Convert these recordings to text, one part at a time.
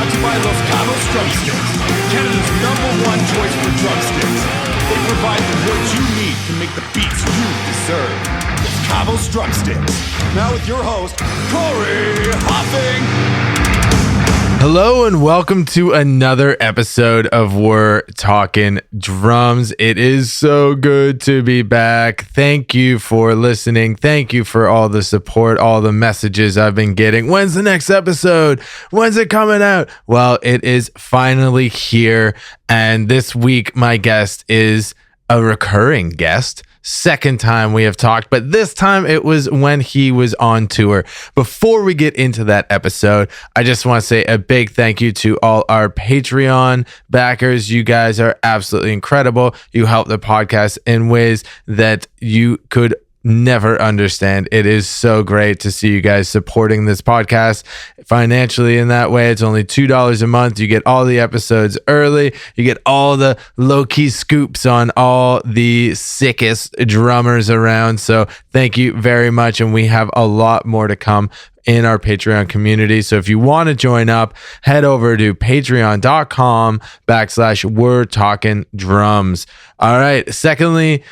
brought to you by Los Cabos Drumsticks, Canada's #1 choice for drumsticks. They provide what you need to make the beats you deserve. Los Cabos Drumsticks. Now with your host, Corey Hoffing. Hello and welcome to another episode of We're Talkin' Drums. It is so good to be back. Thank you for listening. Thank you for all the support, all the messages I've been getting. When's the next episode? When's it coming out? Well, it is finally here. And this week, my guest is a recurring guest. Second time we have talked, but this time it was when he was on tour. Before we get into that episode, I just want to say a big thank you to all our Patreon backers. You guys are absolutely incredible. You help the podcast in ways that you could never understand. It is so great to see you guys supporting this podcast financially in that way. It's only $2 a month. You get all the episodes early. You get all the low-key scoops on all the sickest drummers around. So thank you very much. And we have a lot more to come in our Patreon community. So if you want to join up, head over to patreon.com/We're Talkin' Drums. All right. Secondly,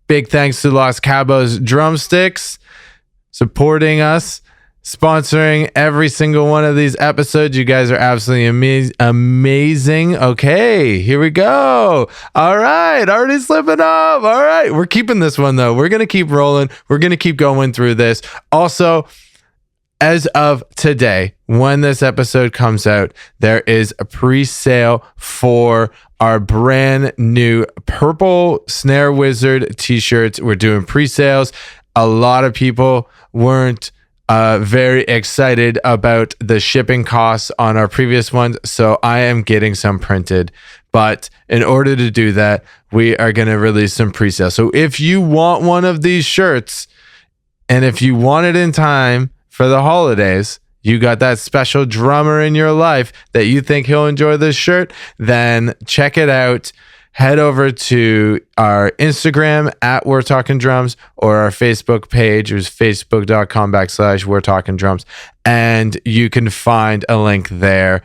big thanks to Los Cabos Drumsticks supporting us, sponsoring every single one of these episodes. You guys are absolutely amazing. Okay, here we go. All right, already slipping up. All right, we're keeping this one though. We're going to keep rolling. We're going to keep going through this. Also, as of today, when this episode comes out, there is a pre-sale for our brand new Purple Snare Wizard t-shirts. We're doing pre-sales. A lot of people weren't very excited about the shipping costs on our previous ones, so I am getting some printed. But in order to do that, we are going to release some pre-sales. So if you want one of these shirts, and if you want it in time for the holidays, you got that special drummer in your life that you think he'll enjoy this shirt, then check it out. Head over to our Instagram at We're Talkin' Drums or our Facebook page, which is facebook.com/We're Talkin' Drums. And you can find a link there.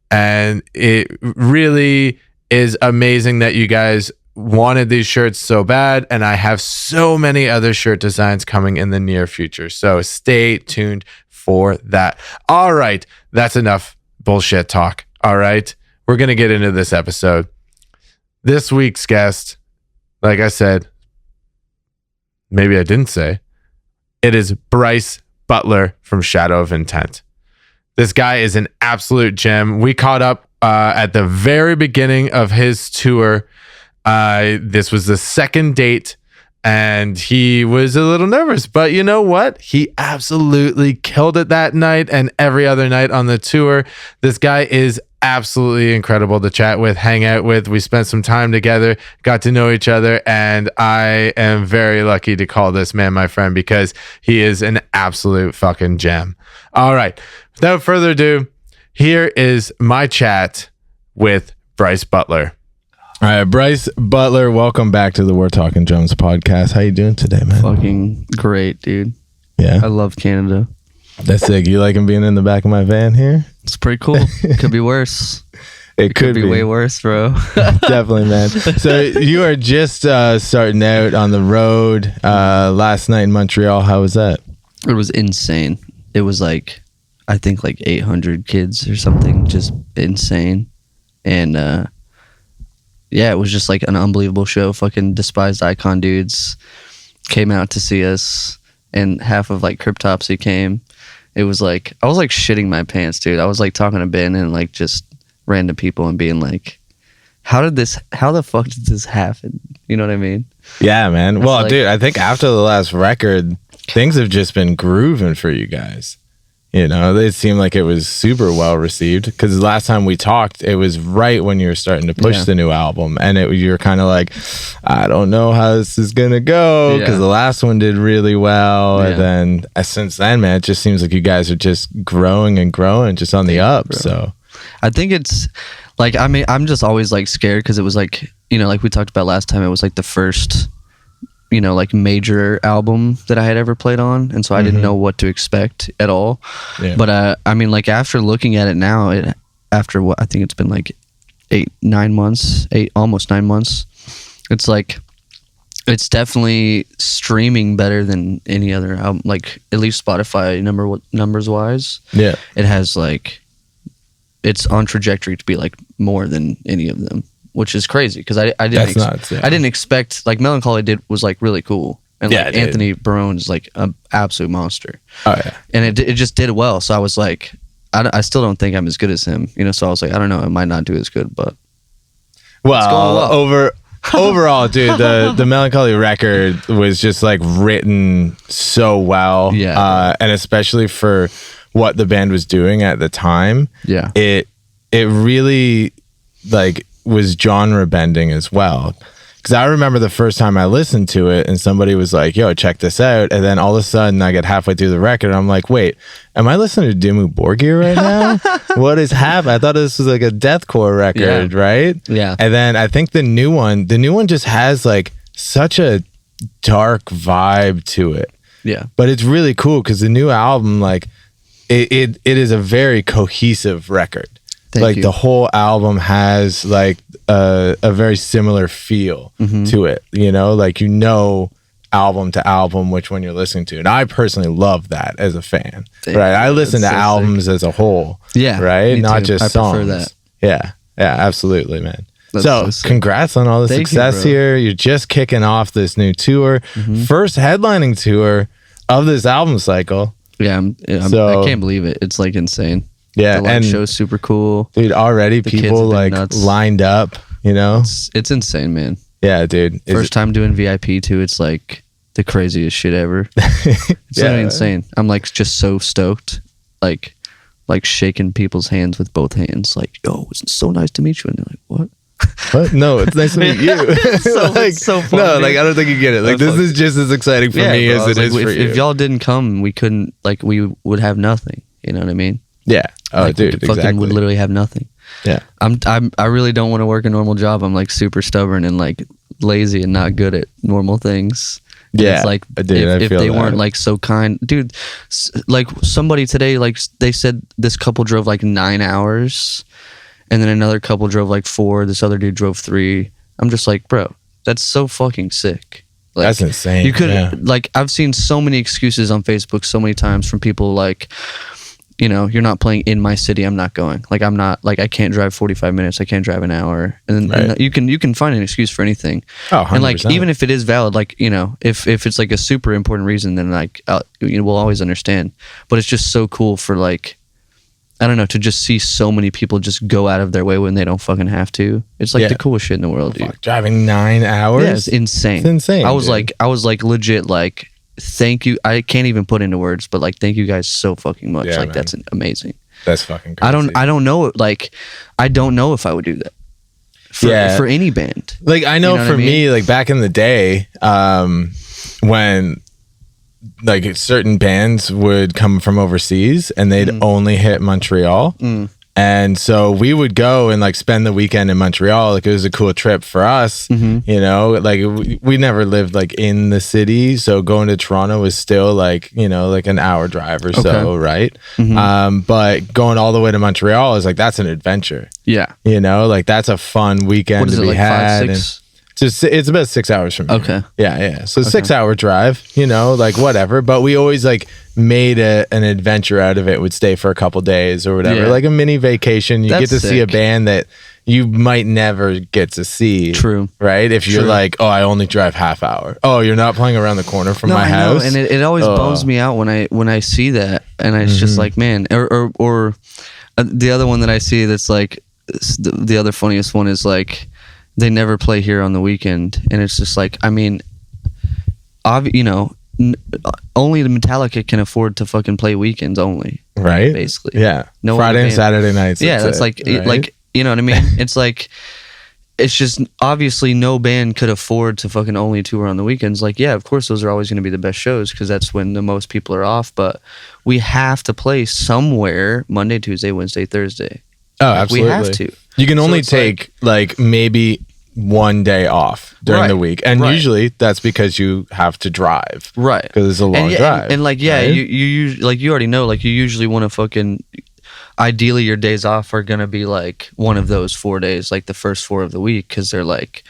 And it really is amazing that you guys wanted these shirts so bad, and I have so many other shirt designs coming in the near future, so stay tuned for that. All right, that's enough bullshit talk. All right, we're gonna get into this episode. This week's guest, like I said, maybe I didn't say, it is Bryce Butler from Shadow of Intent. This guy is an absolute gem. We caught up at the very beginning of his tour. This was the second date, and he was a little nervous, but you know what? He absolutely killed it that night and every other night on the tour. This guy is absolutely incredible to chat with, hang out with. We spent some time together, got to know each other, and I am very lucky to call this man my friend because he is an absolute fucking gem. All right, without further ado, here is my chat with Bryce Butler. All right, Bryce Butler, welcome back to the We're Talkin' Drums podcast. How you doing today, man? Fucking great, dude. Yeah? I love Canada. That's sick. You liking being in the back of my van here? It's pretty cool. Could be worse. It could be way worse, bro. Definitely, man. So you are just starting out on the road last night in Montreal. How was that? It was insane. It was like, I think like 800 kids or something. Just insane. And yeah, it was just like an unbelievable show. Fucking Despised Icon dudes came out to see us, and half of like Cryptopsy came. It was like, I was like shitting my pants, dude. I was like talking to Ben and like just random people and being like, how the fuck did this happen? You know what I mean? Yeah, man. Well, like, dude, I think after the last record, things have just been grooving for you guys. You know, it seemed like it was super well received because the last time we talked, it was right when you were starting to push the new album, and you were kind of like, I don't know how this is gonna go because the last one did really well, and then since then, man, it just seems like you guys are just growing and growing, just on the up. Bro. So I think it's like, I mean, I'm just always like scared because it was like, you know, like we talked about last time, it was like the first, you know, like major album that I had ever played on, and so I didn't know what to expect at all. But I mean, like after looking at it now, after what I think it's been like almost 9 months. It's like it's definitely streaming better than any other album. Like at least Spotify numbers wise. Yeah. It has like it's on trajectory to be like more than any of them, which is crazy because I didn't expect like Melancholy was like really cool. And like Anthony Barone is like an absolute monster. Oh yeah. And it just did well. So I was like, I still don't think I'm as good as him, you know. So I was like, I don't know, it might not do as good, but overall, dude, the Melancholy record was just like written so well. Yeah. And especially for what the band was doing at the time. Yeah. It really like was genre bending as well. Because I remember the first time I listened to it and somebody was like, yo, check this out. And then all of a sudden I get halfway through the record and I'm like, wait, am I listening to Dimmu Borgir right now? What is happening? I thought this was like a deathcore record, right? Yeah. And then I think the new one just has like such a dark vibe to it. yeah. But it's really cool because the new album, like, it is a very cohesive record. Thank you. The whole album has like a very similar feel to it, you know, like, you know, album to album which one you're listening to, and I personally love that as a fan. Right, I listen to albums as a whole. Yeah, right, not too. just I songs. prefer that. Yeah, absolutely, man. That's so so sick. congrats on all the Thank you, success bro. here. You're just kicking off this new tour, first headlining tour of this album cycle. Yeah, So- I can't believe it. It's like insane. Yeah, The live and show's super cool. dude, already The kids people have been like nuts. lined up, you know. It's insane, man. Yeah, dude. First time doing VIP too. It's like the craziest shit ever. It's literally insane. I'm like just so stoked, like shaking people's hands with both hands. Like, yo, it's so nice to meet you. And they're like, what? What? No, it's nice to meet you. It's so fun, no, dude. like, I don't think you get it. Like, That's this is just as exciting for me bro, as I was it is like, for you. if y'all didn't come, we couldn't. Like, we would have nothing. You know what I mean? Yeah. Oh, Like, dude, we fucking exactly. would literally have nothing. Yeah. I really don't want to work a normal job. I'm like super stubborn and like lazy and not good at normal things. And Yeah, it's like dude, I if feel they that. weren't like so kind, dude. Like somebody today, like they said this couple drove like 9 hours, and then another couple drove like 4. This other dude drove 3. I'm just like, bro, that's so fucking sick. Like, That's insane. You could yeah. like I've seen so many excuses on Facebook so many times from people like, you know, you're not playing in my city, I'm not going. Like I'm not like I can't drive 45 minutes, I can't drive an hour. And then Right. you can find an excuse for anything. Oh, 100%. And like even if it is valid, like, you know, if it's like a super important reason, then like you know, we'll always understand. But it's just so cool for like, I don't know, to just see so many people just go out of their way when they don't fucking have to. It's like Yeah. the coolest shit in the world, dude. Fuck, driving 9 hours. Yeah, it's insane. It's insane, I was dude. like legit like, thank you. I can't even put into words, but like thank you guys so fucking much. Yeah, like man. that's amazing. That's fucking crazy. I don't know, like I don't know if I would do that for any band. Like, I know, You know what for I mean? me, like back in the day, when like certain bands would come from overseas and they'd only hit Montreal. And so we would go and like spend the weekend in Montreal. Like, it was a cool trip for us, you know, like we never lived like in the city. So going to Toronto was still like, you know, like an hour drive or so. Right. But going all the way to Montreal is like, that's an adventure, Yeah. you know, like that's a fun weekend What is to it, be like had. 5, 6? It's about 6 hours from here. Okay. Yeah. So 6 hour drive, you know, like whatever. But we always like made an adventure out of it. Would stay for a couple days or whatever, Yeah. like a mini vacation. You That's get to see a sick. band that you might never get to see. True. Right? If you're True. like, oh, I only drive half hour. Oh, you're not playing around the corner from my I know, house. and it always bums me out when I see that, and it's just like, man, or the other one that I see that's like the other funniest one is like they never play here on the weekend, and it's just like, I mean, you know, only the Metallica can afford to fucking play weekends only, right? basically. Yeah. No Friday other and band. Saturday nights. Yeah, that's it, like right? like you know what I mean. It's like, it's just obviously no band could afford to fucking only tour on the weekends. Like, yeah, of course those are always going to be the best shows because that's when the most people are off. But we have to play somewhere Monday, Tuesday, Wednesday, Thursday. Oh, Like, absolutely. we have to. You can So only it's take like maybe one day off during the Right, week, and right. usually that's because you have to drive, Right. because it's a long And, yeah, drive. and like, yeah, right? you like you already know, like you usually want to fucking. ideally your days off are gonna be like one of those 4 days, like the first 4 of the week, because they're like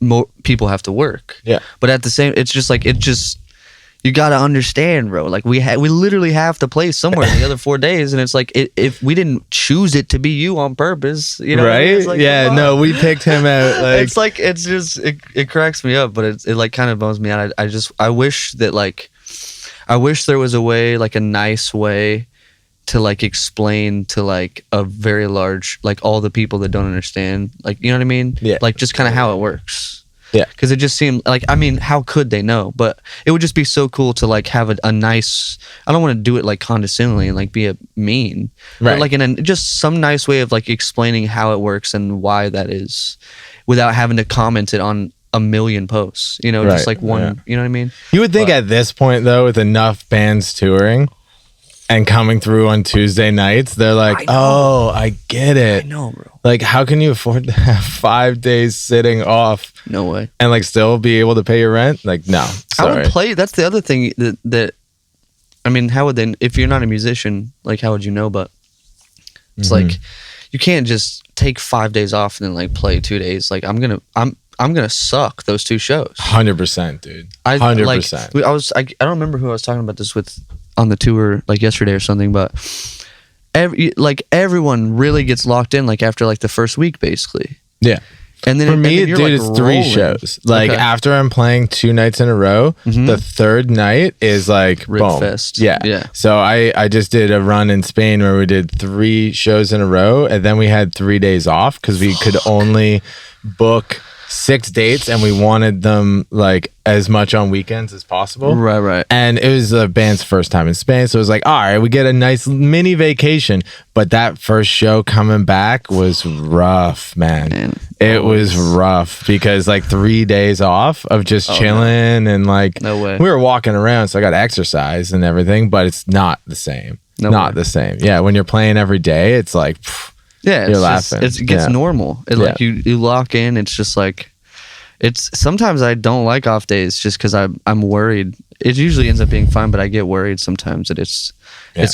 more people have to work. Yeah. But at the same, it's just like you gotta understand, bro. Like we literally have to play somewhere the other 4 days, and it's like if we didn't choose it to be you on purpose, you know, what I mean? Right? It's like, Yeah, come on. no, we picked him out. Like, It's like it's just it cracks me up, but it like kind of bums me out. I wish that like I wish there was a way, like a nice way to like explain to like a very large, like all the people that don't understand, like, you know what I mean? Yeah. Like just kind of how it works. Yeah. Because it just seemed like, I mean, how could they know? But it would just be so cool to like have a nice, I don't want to do it like condescendingly and like be a mean, Right. but like in just some nice way of like explaining how it works and why that is without having to comment it on a million posts, you know, just Right, like one, yeah. you know what I mean? you would think at this point, though, with enough bands touring and coming through on Tuesday nights, they're like, I know. oh, I get it. I know, bro. Like, how can you afford to have 5 days sitting off No way. and like still be able to pay your rent? Like, no, I sorry. would play. That's the other thing that I mean, how would they? If you're not a musician, like, how would you know? But it's like you can't just take 5 days off and then like play 2 days. Like, I'm gonna suck those 2 shows. 100%, dude. I 100%. I don't remember who I was talking about this with on the tour like yesterday or something, but everyone really gets locked in like after like the first week basically. Yeah. And then For me, and then you're, dude, like, it's 3 rolling. shows. Like, Okay. after I'm playing 2 nights in a row, the third night is like, Rip boom. fest. Yeah. Yeah. So I just did a run in Spain where we did 3 shows in a row, and then we had 3 days off because we could only book 6 dates, and we wanted them like as much on weekends as possible. Right. And it was the band's first time in Spain. So it was like, all right, we get a nice mini vacation. But that first show coming back was rough, man. It was rough because like 3 days off of just chilling and like, No way. we were walking around. So I got exercise and everything, but it's not the same. Not way. the same. Yeah. When you're playing every day, it's like, pff, Yeah, You're just, laughing. it gets Yeah. normal. Like you lock in. It's just like it's. Sometimes I don't like off days just because I'm worried. It usually ends up being fine, but I get worried sometimes that it's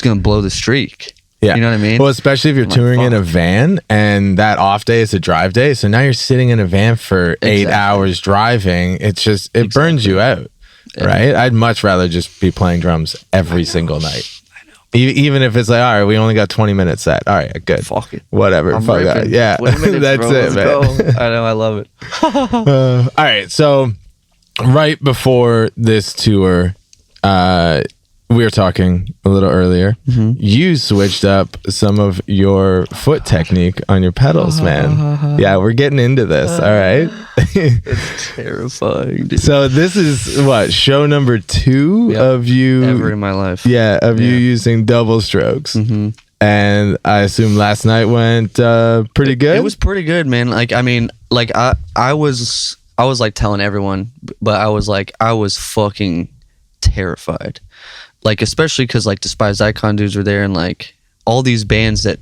gonna blow the streak. yeah. You know what I mean? Well, especially if you're I'm like, touring in a fuck. van and that off day is a drive day. So now you're sitting in a van for 8 Exactly. hours driving. It's just, it burns you out. Right? I'd much rather just be playing drums every single night. Even if it's like, all right, we only got 20 minutes set. All right, good. Fuck it. Whatever. I'm Fuck that. ripping. Yeah. 20 minutes, That's bro. it, Let's man. go. I know. I love it. All right. So, right before this tour, we were talking a little earlier. You switched up some of your foot technique on your pedals, man. Yeah, we're getting into this. All right. It's terrifying, dude. So this is what, show number 2 Yep. of you Ever in my life. you using double strokes. And I assume last night went pretty good. It was pretty good, man. Like, I mean, like I was like telling everyone, but I was fucking terrified. Like, especially because like Despised Icon dudes were there, and like all these bands that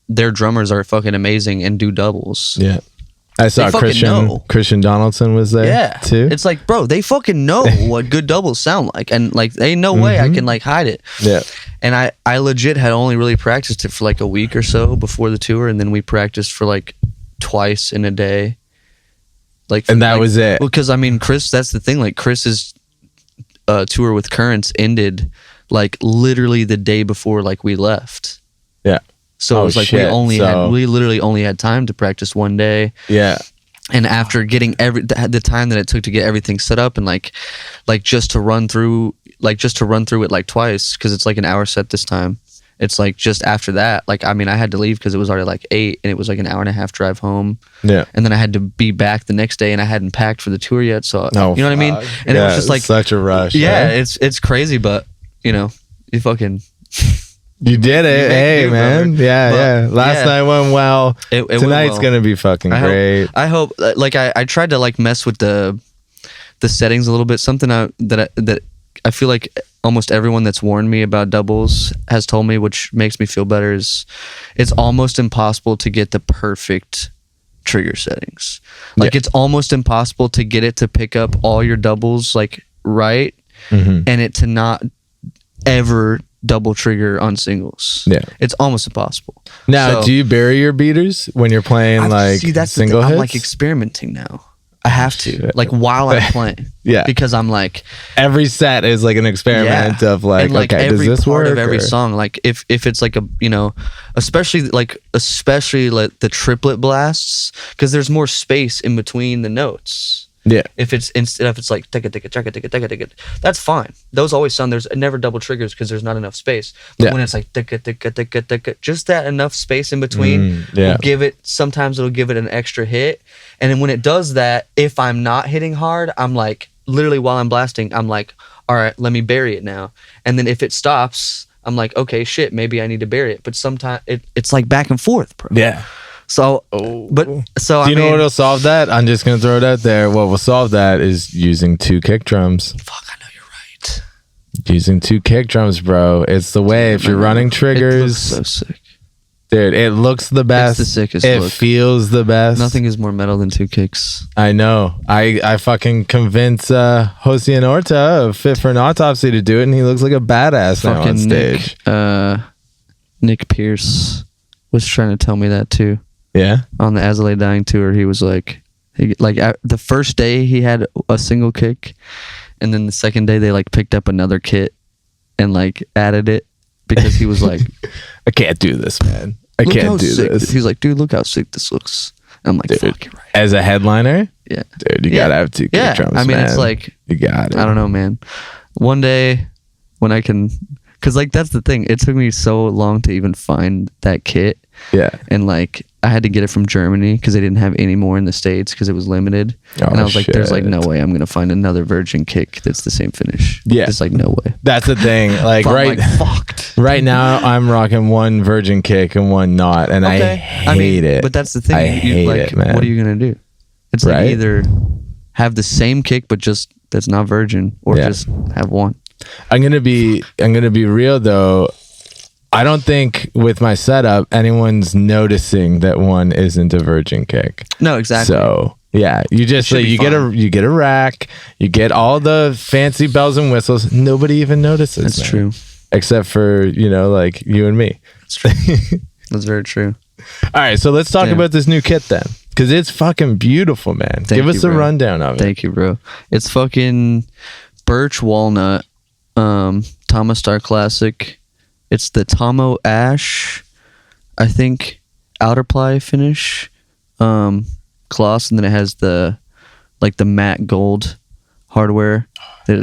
their drummers are fucking amazing and do doubles. Yeah. I saw fucking know. Christian Donaldson was there Yeah, too. It's like, bro, they fucking know what good doubles sound like, and like, ain't no way I can like hide it. Yeah. And I legit had only really practiced it for like a week or so before the tour, and then we practiced for like twice in a day. Like, And that was it. Well, because I mean, Chris, that's the thing. Like, Chris's tour with Currents ended like literally the day before like we left. Yeah. So Oh, it was like shit. we literally only had time to practice one day. Yeah. And after getting the time that it took to get everything set up and like just to run through it like twice, because it's like an hour set this time. It's like just after that, like, I mean, I had to leave because it was already like 8 and it was like an hour and a half drive home. Yeah. And then I had to be back the next day and I hadn't packed for the tour yet. So, Oh, you know what I mean? fuck. And it Yeah, was just like, such a rush. yeah, eh? it's crazy, but you know, you fucking, You did it. You make Hey, do, man. brother. Yeah, But, yeah. Last yeah. night went well. It went Tonight's well. going to be fucking great. I hope like I tried to like mess with the settings a little bit. Something that I feel like almost everyone that's warned me about doubles has told me, which makes me feel better, is it's almost impossible to get the perfect trigger settings. Like, it's almost impossible to get it to pick up all your doubles like right, and it to not ever double trigger on singles. Yeah. It's almost impossible. Now, So- do you bury your beaters when you're playing like See, that's the single thing. hits? I'm like experimenting now. I have to, Shit. like, while I'm playing. Yeah. Because I'm like, Every set is like an experiment of like, and like okay, every does this part work? of every or- song, like if it's like a, you know, especially like the triplet blasts, because there's more space in between the notes. Yeah. If it's instead of it's like ticka ticka ticka ticka ticka ticka, that's fine. Those always sound, there's never double triggers because there's not enough space. But Yeah. when it's like ticka ticka ticka ticka, just that enough space in between yeah. will give it. Sometimes it'll give it an extra hit, and then when it does that, if I'm not hitting hard, I'm like literally while I'm blasting, I'm like, all right, let me bury it now. And then if it stops, I'm like, okay, shit, maybe I need to bury it. But sometimes it's like back and forth, bro. Yeah. So, but so Do you I know mean, what'll solve that? I'm just gonna throw it out there. What will solve that is using 2 kick drums. fuck, I know you're right. Using 2 kick drums, bro. It's the way. If you're running It looks triggers, so sick. dude, it looks the best. the sickest It look. feels the best. Nothing is more metal than 2 kicks. I know. I fucking convinced Hossein Orta of Fit for an Autopsy to do it, and he looks like a badass now on Fucking stage. Nick Pierce was trying to tell me that too. Yeah. On the As I Lay Dying tour, he was like, the first day he had a single kick, and then the second day they like picked up another kit and like added it because he was like, I can't do this, man. I look how can't do sick. this. He's like, dude, look how sick this looks. I'm like, Dude, fuck, you're right. as a headliner, Yeah. dude, you Yeah. gotta have 2 kick Yeah. drums. I mean, man. it's like, you got it. I don't know, man. One day when I can, because like that's the thing. It took me so long to even find that kit. Yeah. And like I had to get it from Germany because they didn't have any more in the States because it was limited. Oh, and I was like, there's like shit. no way I'm gonna find another Virgin kick that's the same finish. Yeah. It's like no way. That's the thing. Like But I'm right, like, fucked. right now, I'm rocking one Virgin kick and one not, and I hate it. But that's the thing. I hate like, it, man. what are you gonna do? It's Right? like either have the same kick but just that's not Virgin, or Yeah. just have one. I'm gonna be real though. I don't think with my setup anyone's noticing that one isn't a Virgin kick. No, exactly. So yeah, you just should like, be you get a rack, you get all the fancy bells and whistles. Nobody even notices. That's man. true. Except for like you and me. That's true. That's very true. All right, so let's talk Yeah. about this new kit then, because it's fucking beautiful, man. Give us you, a bro. rundown of it. Thank you, bro. It's fucking birch walnut, Thomas Star Classic. It's the Tomo Ash, I think, outer ply finish, gloss, and then it has the matte gold hardware. I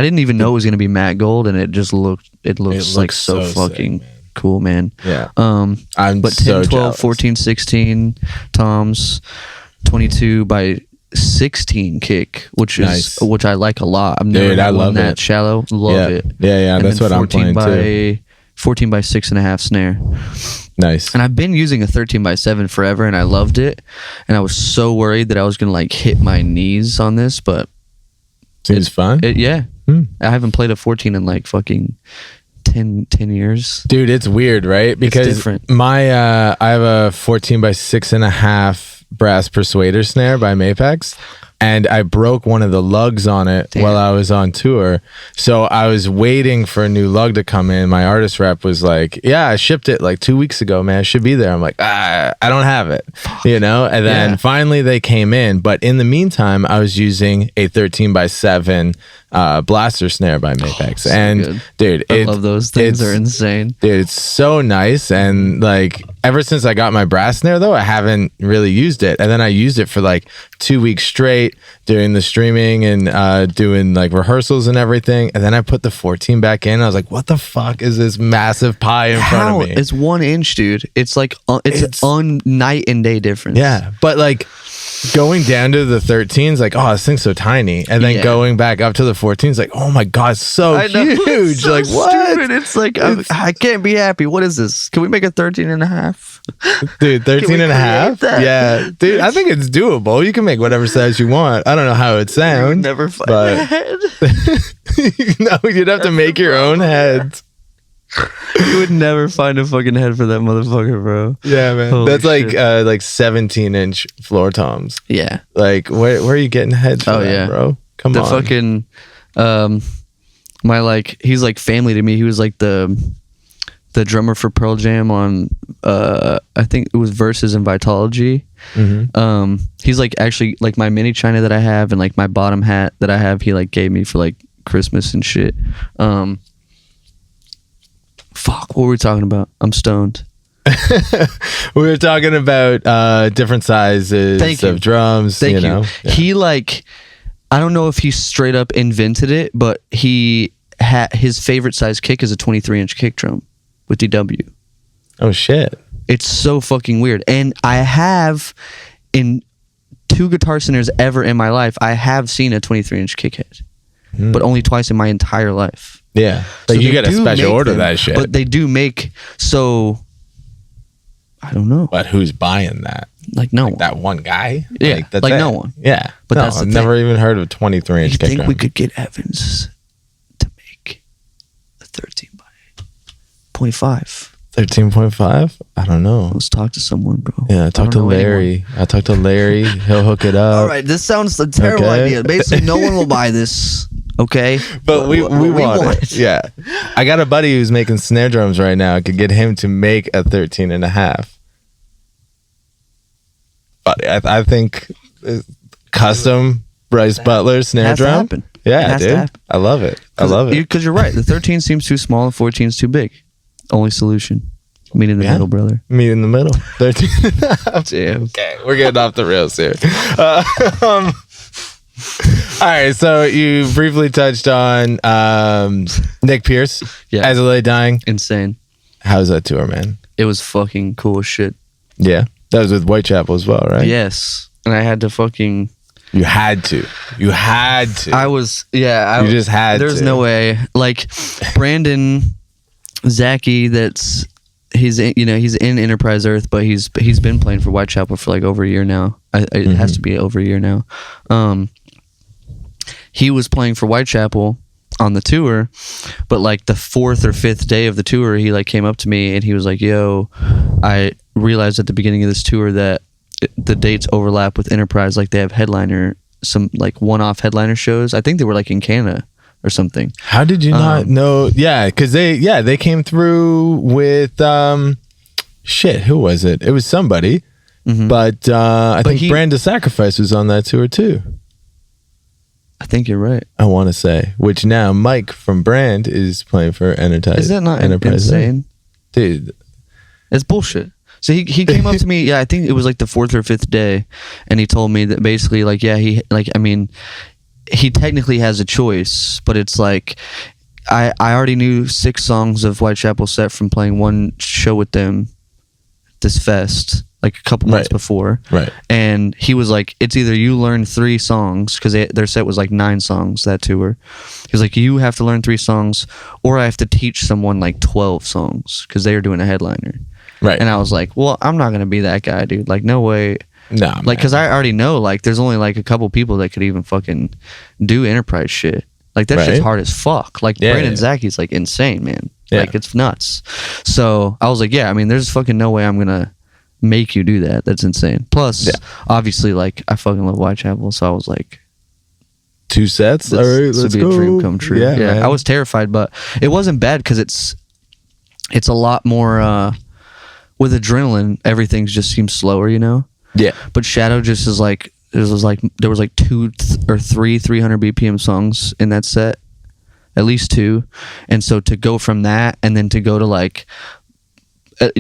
didn't even know it was gonna be matte gold, and it looks like looks so so fucking sick, man. cool, man. Yeah. Um, I'm but so 10, 12, jealous. 14, 16 toms, 22 by 16 kick, which Nice. I like a lot. I've never Dude, I had one love that it. shallow. Love Yeah. it. Yeah, And that's then what I'm playing too. 14 by 6.5 snare. Nice. And I've been using a 13 by 7 forever, and I loved it. And I was so worried that I was gonna like hit my knees on this, but Seems fun. yeah, Hmm. I haven't played a 14 in like fucking 10 years. Dude, it's weird, right? Because different. my I have a 14 by 6.5 brass persuader snare by Mapex, and I broke one of the lugs on it Damn. while I was on tour. So I was waiting for a new lug to come in. My artist rep was like, "Yeah, I shipped it like 2 weeks ago, man. It should be there." I'm like, I don't have it, And then Yeah. finally they came in. But in the meantime, I was using a 13 by 7 blaster snare by Mapex, so and good. dude, I love those things. They're insane. Dude, it's so nice. And like ever since I got my brass snare though, I haven't really used it. And then I used it for like 2 weeks straight doing the streaming and doing like rehearsals and everything. And then I put the 14 back in. I was like, what the fuck is this massive pie in front of me? It's 1 inch, dude. It's like it's on night and day difference. Yeah. But like going down to the 13s, like, oh, this thing's so tiny. And then Yeah. going back up to the 14s, like, oh my God, it's so I know. huge. It's so like, what? stupid. It's like I can't be happy. What is this? Can we make a 13 and a half? Dude, 13 and a half? create that? Yeah. Dude, I think it's doable. You can make whatever size you want. I don't know how it sounds. Never find but- a head. No, you'd have to make your own heads. You would never find a fucking head for that motherfucker, bro. Yeah, man. Holy That's like shit. 17-inch floor toms. Yeah. Like, where are you getting heads for Oh, that, yeah. bro? Come The on. fucking he's like family to me. He was like the drummer for Pearl Jam on I think it was Versus and Vitology. He's like actually like my mini China that I have and like my bottom hat that I have, he like gave me for like Christmas and shit. Fuck, what were we talking about? I'm stoned. We were talking about different sizes of drums. Thank you. Yeah. He like, I don't know if he straight up invented it, but he had his favorite size kick is a 23-inch kick drum with DW. Oh shit. It's so fucking weird. And I have, in 2 guitar centers ever in my life, I have seen a 23-inch kick head, but only twice in my entire life. Yeah. Like you gotta special order that shit. But they do make, so I don't know. But who's buying that? Like no one. That one guy? Yeah, that's like it. no one. Yeah. But no, that's the I've thing. never even heard of a 23-inch You kick think drum. we could get Evans to make a 13 by 0.5? 13.5? I don't know. Let's talk to someone, bro. Yeah, talk to Larry. I talked to Larry. He'll hook it up. All right, this sounds a terrible Okay. idea. Basically, no one will buy this. Okay, But we want it. Yeah. I got a buddy who's making snare drums right now. I could get him to make a 13.5. But I think custom Bryce Butler snare Has to drum. happen. Yeah, It has to dude. happen. I love it. I love it. Because you're right. The 13 seems too small and 14 is too big. Only solution. Meet in the middle, brother. Meet in the middle. 13. Damn. Okay, we're getting off the rails here. All right, so you briefly touched on Nick Pierce, Yeah. As I Lay Dying. Insane. How's that tour, man? It was fucking cool as shit. Yeah, that was with Whitechapel as well, right? Yes. And I had to fucking... You had to. You had to. I was... Yeah. You just had There's to. no way. Like, Brandon Zachy, he's in Enterprise Earth, but he's been playing for Whitechapel for like over a year now. It has to be over a year now. He was playing for Whitechapel on the tour, but like the 4th or 5th day of the tour, he like came up to me and he was like, "Yo, I realized at the beginning of this tour that the dates overlap with Enterprise. Like they have some like one-off headliner shows. I think they were like in Canada or something." How did you not know? Yeah, because they came through with shit. Who was it? It was somebody, but I think Brand of Sacrifice was on that tour too. I think you're right. I want to say, which now Mike from Brand is playing for Enterprise. Is that not Enterprise, insane? dude? It's bullshit. So he came up to me, I think it was like the 4th or 5th day, and he told me that basically like, he technically has a choice, but it's like I already knew 6 songs of Whitechapel set from playing one show with them this fest like a couple months before, right? And he was like, it's either you learn 3 songs, because their set was like 9 songs that tour. He was like, you have to learn 3 songs, or I have to teach someone like 12 songs because they were doing a headliner. Right. And I was like, well, I'm not gonna be that guy, dude. Like, no way. No, like, because I already know like there's only like a couple people that could even fucking do Enterprise shit. Like that shit's hard as fuck. Like Brandon Zachy's like insane, man. Yeah. Like it's nuts. So I was like, yeah, I mean, there's fucking no way I'm gonna make you do that. That's insane. Plus, obviously, like I fucking love Whitechapel, so I was like, 2 sets. All right, this let's would be go. a dream come true. Yeah, man. I was terrified, but it wasn't bad because it's a lot more with adrenaline. Everything just seems slower, you know. Yeah. But Shadow just is like there was like 2 or 3 300 BPM songs in that set, at least 2, and so to go from that and then to go to like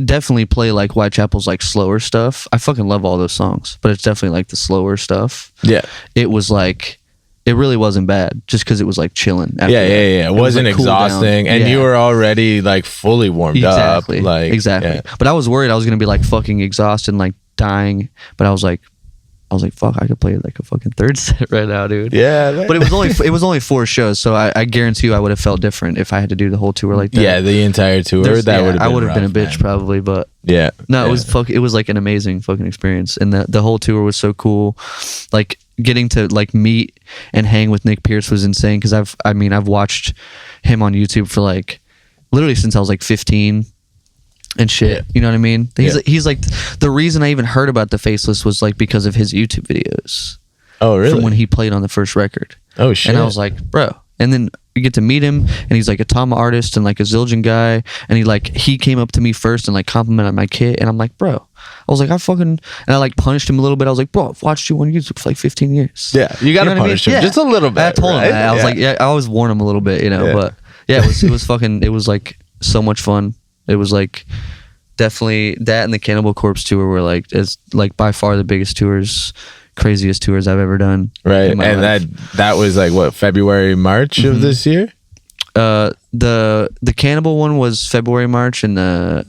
definitely play like Whitechapel's like slower stuff. I fucking love all those songs, but it's definitely like the slower stuff. Yeah. It was like, it really wasn't bad just because it was like chilling. After Yeah. that. It wasn't was, like, cool down. exhausting, and Yeah. you were already like fully warmed Exactly. up. Like exactly. yeah. But I was worried I was gonna be like fucking exhausted and like dying. But I was like, fuck, I could play like a fucking 3rd set right now, dude. Yeah, man. But it was only 4 shows, so I guarantee you I would have felt different if I had to do the whole tour like that. Yeah, the entire tour. I would have been a bitch probably, but yeah. no, it was like an amazing fucking experience, and the whole tour was so cool. Like getting to like meet and hang with Nick Pierce was insane because I've watched him on YouTube for like literally since I was like 15 and shit. Yeah. You know what I mean? He's like the reason I even heard about the Faceless was like because of his YouTube videos. Oh, really? From when he played on the first record. Oh shit. And I was like, bro. And then get to meet him, and he's like a Tama artist and like a Zildjian guy, and he came up to me first and like complimented my kit, and I'm like, bro, I was like, and I like punished him a little bit. I was like, bro, I've watched you on YouTube for like 15 years. Yeah, you gotta punish him just a little bit. I told him right? that. I was like, I always warn him a little bit, but yeah, it was like so much fun. It was like definitely that, and the Cannibal Corpse tour were like, it's like by far the biggest tours, craziest tours I've ever done. Right, and that was like what, February, March of this year. The Cannibal one was February, March, and the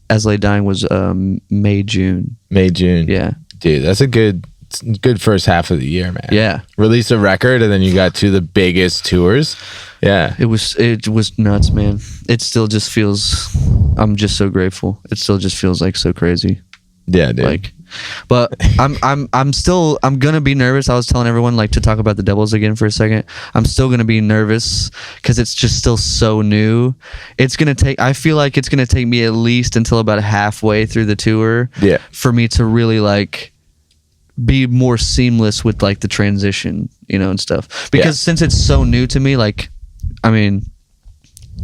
As Lay Dying was May, June. Yeah, dude, that's a good first half of the year, man. Yeah, release a record and then you got two of the biggest tours. Yeah, it was nuts, man. It still just feels, I'm just so grateful. It still just feels like so crazy. Yeah, dude. Like, but I'm gonna be nervous. I was telling everyone like to talk about the Devils again for a second. I'm still gonna be nervous because it's just still so new. I feel like it's gonna take me at least until about halfway through the tour. Yeah. For me to really like be more seamless with like the transition, and stuff. Because since it's so new to me, like, I mean,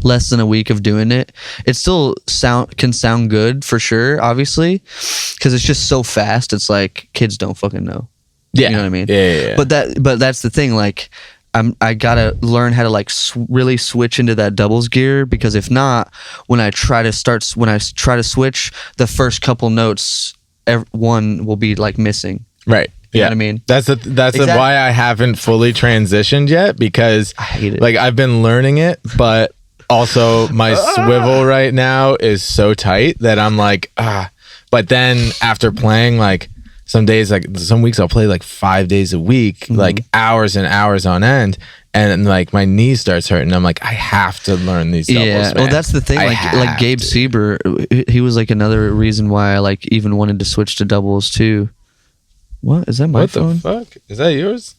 less than a week of doing it, it still can sound good for sure, obviously, because it's just so fast. It's like kids don't fucking know. Yeah, you know what I mean. Yeah. But that's the thing. Like, I gotta learn how to like really switch into that doubles gear, because if not, when I try to switch, the first couple notes, one will be like missing. Right. You know what I mean? That's why I haven't fully transitioned yet, because I hate it. Like, I've been learning it, but also my swivel right now is so tight that I'm like, But then after playing, like, some days, like some weeks I'll play like 5 days a week, like hours and hours on end, and like my knee starts hurting. I'm like, I have to learn these doubles, man. Well, that's the thing. Like Gabe Sieber, he was like another reason why I like even wanted to switch to doubles too. What is that? My phone? What the fuck? Is that yours?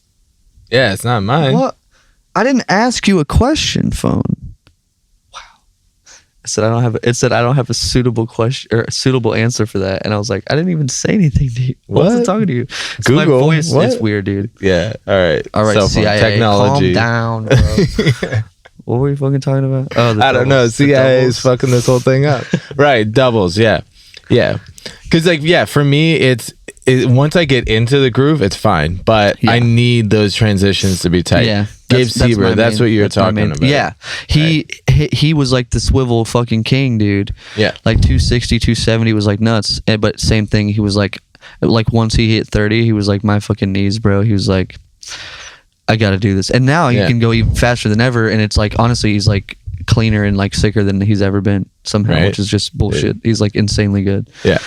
Yeah, it's not mine. What? I didn't ask you a question, phone. Wow. It said I don't have a suitable question or a suitable answer for that, and I was like, I didn't even say anything to you. What? What's it talking to you? It's Google. My voice. What? It's weird, dude. Yeah. All right. Cell phone CIA. technology. Calm down, bro. What were you fucking talking about? Oh, I don't know. CIA is fucking this whole thing up. Right. Doubles. Yeah. Because for me, once I get into the groove, it's fine. But I need those transitions to be tight. Yeah. Gabe Sieber, that's what you're talking about. Yeah. He was like the swivel fucking king, dude. Yeah. Like 260, 270 was like nuts. But same thing, he was like once he hit 30, he was like, my fucking knees, bro. He was like, I got to do this. And now he can go even faster than ever. And it's like, honestly, he's like cleaner and like sicker than he's ever been somehow, which is just bullshit. He's like insanely good. Yeah.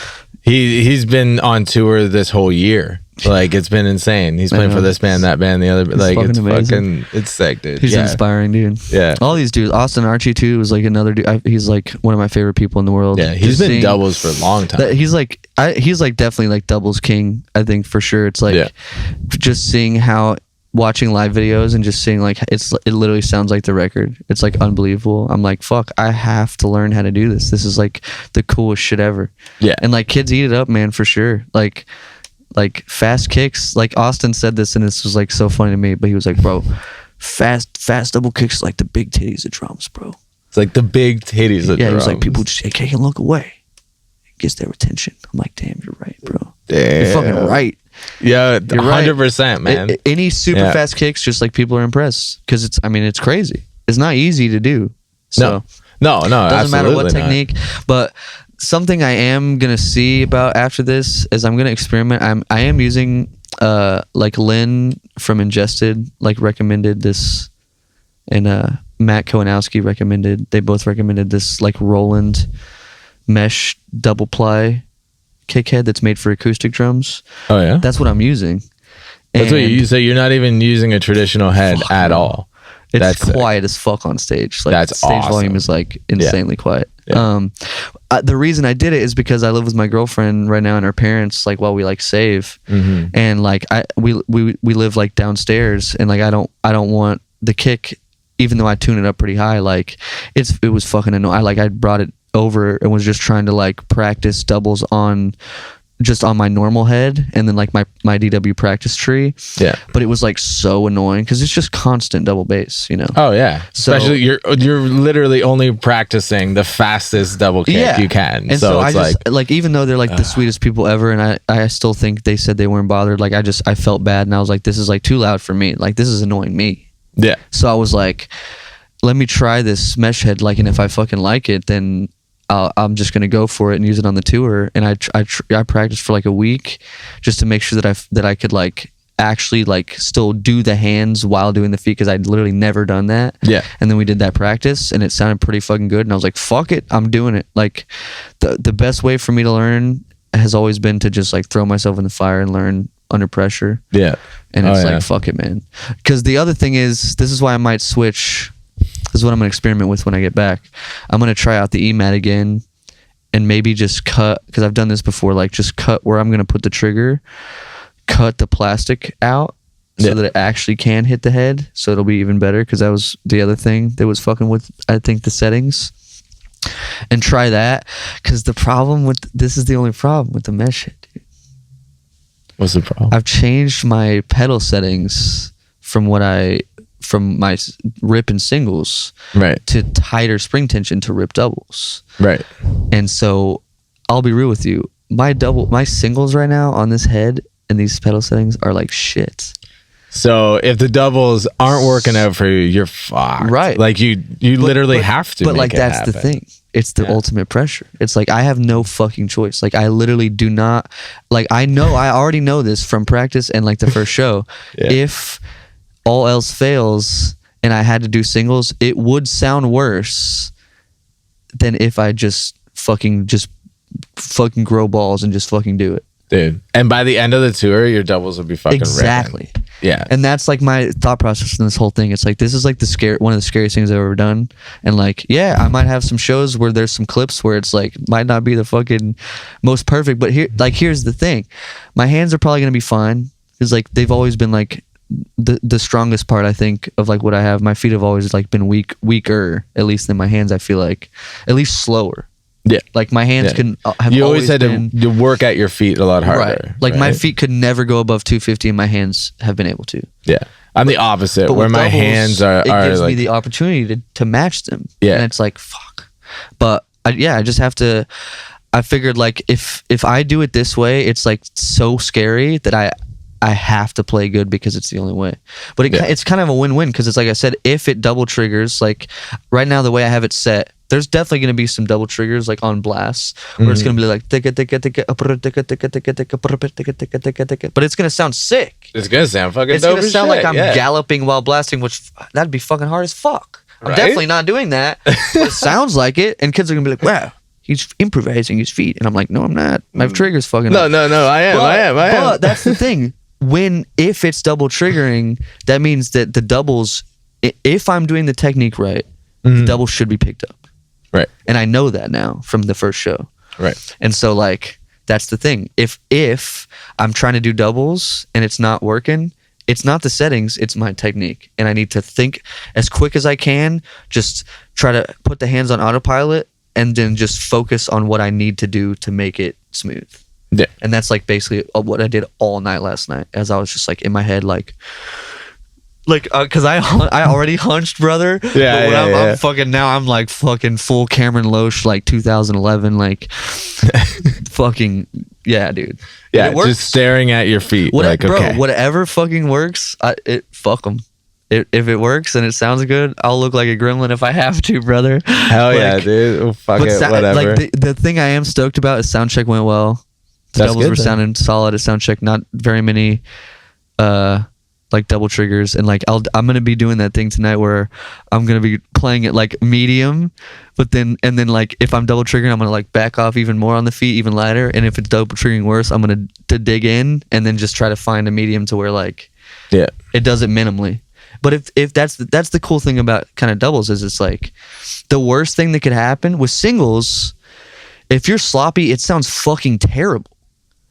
He's been on tour this whole year. Like, it's been insane. He's playing for this band, that band, the other. Like, it's fucking, it's sick, dude. He's inspiring, dude. Yeah. All these dudes. Austin Archie too was like another dude. He's like one of my favorite people in the world. Yeah, he's been doubles for a long time. He's like definitely like doubles king. I think for sure. It's like just seeing how, watching live videos and just seeing like it literally sounds like the record. It's like unbelievable. I'm like, fuck, I have to learn how to do this. This is like the coolest shit ever. Yeah. And like kids eat it up, man, for sure. Like fast kicks. Like Austin said this, and this was like so funny to me, but he was like, bro, fast double kicks like the big titties of drums, bro. It's like the big titties of drums. Yeah, he was like, people just can't look away. It gets their attention. I'm like, damn, you're right, bro. Damn. You're fucking right. Yeah, 100%, man. Any super fast kicks, just like people are impressed, because it's crazy. It's not easy to do. So no, doesn't matter what technique. But something I am gonna see about after this is I'm gonna experiment. I am using like Lynn from Ingested like recommended this, and Matt Kowanowski recommended. They both recommended this like Roland mesh double ply kick head that's made for acoustic drums. Oh yeah, that's what I'm using. That's what you say. You're not even using a traditional head at all. It's quiet as fuck on stage. Like, that's stage awesome. volume is like insanely quiet. Yeah. The reason I did it is because I live with my girlfriend right now and her parents, like, while we like save, and like we live like downstairs, and like I don't want the kick, even though I tune it up pretty high. Like it was fucking annoying. I brought it over and was just trying to like practice doubles on just on my normal head, and then like my DW practice tree. Yeah. But it was like so annoying because it's just constant double bass, you know. Oh yeah. So- Especially you're literally only practicing the fastest double kick you can. And so it's I just like even though they're like the sweetest people ever, and I still think they said they weren't bothered. Like I felt bad, and I was like, this is like too loud for me. Like this is annoying me. yeah. So I was like, let me try this mesh head. Like, and if I fucking like it, then I'm just gonna go for it and use it on the tour. And I practiced for like a week just to make sure that I could like actually like still do the hands while doing the feet, because I'd literally never done that. Yeah. And then we did that practice, and it sounded pretty fucking good. And I was like, fuck it, I'm doing it. Like the best way for me to learn has always been to just like throw myself in the fire and learn under pressure. Yeah. And it's like, fuck it, man. Because the other thing is, this is why I might switch. This is what I'm going to experiment with when I get back. I'm going to try out the EMAT again and maybe just cut, because I've done this before, like just cut where I'm going to put the trigger, cut the plastic out so that it actually can hit the head. So it'll be even better, because that was the other thing that was fucking with, I think, the settings. And try that, because the problem with, this is the only problem with the mesh head, dude. What's the problem? I've changed my pedal settings from my rip and singles Right. to tighter spring tension to rip doubles. Right. And so I'll be real with you. My singles right now on this head and these pedal settings are like shit. So if the doubles aren't working out for you, you're fucked. Right. Like you literally have to. But make like it that's happen. the thing. It's the ultimate pressure. It's like I have no fucking choice. Like I literally do not. Like I already know this from practice and like the first show. Yeah. If all else fails and I had to do singles, it would sound worse than if I just fucking grow balls and just fucking do it. Dude. And by the end of the tour, your doubles will be fucking Exactly. ripping. Yeah. And that's like my thought process in this whole thing. It's like, this is like one of the scariest things I've ever done. And like, yeah, I might have some shows where there's some clips where it's like, might not be the fucking most perfect, but here's the thing. My hands are probably going to be fine. It's like, they've always been like the strongest part, I think, of like what I have. My feet have always like been weaker, at least than my hands. I feel like at least slower. Yeah. Like my hands have you always had been, to work at your feet a lot harder. right. Like my feet could never go above 250 and my hands have been able to. Yeah. I'm the opposite, But where with my doubles, hands are it gives like, me the opportunity to match them. Yeah. And it's like, fuck. But I just have to, I figured like if I do it this way, it's like so scary that I have to play good because it's the only way. But it's kind of a win-win, because it's like I said, if it double triggers, like right now the way I have it set, there's definitely going to be some double triggers like on blasts where it's going to be like but it's going to sound sick. it's gonna sound fucking It's dope going to as sound shit, like I'm yeah. galloping while blasting, which that'd be fucking hard as fuck. I'm Right? definitely not doing that. But it sounds like it, and kids are going to be like, wow, he's improvising his feet. And I'm like, no, I'm not. My trigger's fucking No, up. I am. But that's the thing. If it's double triggering, that means that the doubles, if I'm doing the technique right, the doubles should be picked up. Right. And I know that now from the first show. Right. And so like, that's the thing. If I'm trying to do doubles and it's not working, it's not the settings, it's my technique. And I need to think as quick as I can, just try to put the hands on autopilot and then just focus on what I need to do to make it smooth. Yeah. And that's like basically what I did all night last night, as I was just like in my head, like because I already hunched, brother. Yeah, but when yeah. I'm fucking now, I'm like fucking full Cameron Loesch, like 2011, like fucking yeah, dude. Yeah, It works. just staring at your feet. Like, okay. Whatever fucking works, fuck them. If it works and it sounds good, I'll look like a gremlin if I have to, brother. Hell yeah, Like, dude. Oh, fuck but it, whatever. Like the thing I am stoked about is sound check went well. The That's doubles good, were then. sounding solid at sound check. Not very many like double triggers, and like I'm gonna be doing that thing tonight where I'm gonna be playing it like medium, but then like if I'm double triggering, I'm gonna like back off even more on the feet, even lighter, and if it's double triggering worse, I'm gonna dig in and then just try to find a medium to where like Yeah. it does it minimally. But if that's the cool thing about kind of doubles is it's like the worst thing that could happen with singles, if you're sloppy, it sounds fucking terrible.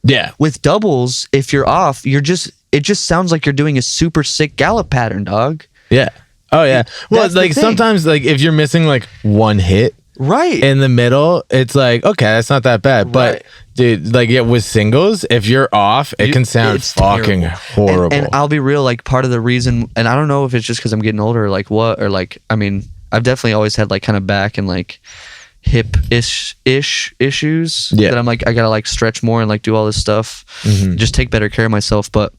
Yeah. With doubles, if you're off, it just sounds like you're doing a super sick gallop pattern, dog. Yeah. Oh yeah. Well, That's the like thing. sometimes like if you're missing like one hit Right. in the middle, it's like, okay, that's not that bad. But Right. Dude, like with singles, if you're off, it can sound it's fucking terrible. horrible. And I'll be real, like part of the reason, and I don't know if it's just because I'm getting older or like what, or like, I mean, I've definitely always had like kind of back and like hip-ish issues that I'm like, I gotta like stretch more and like do all this stuff, just take better care of myself. But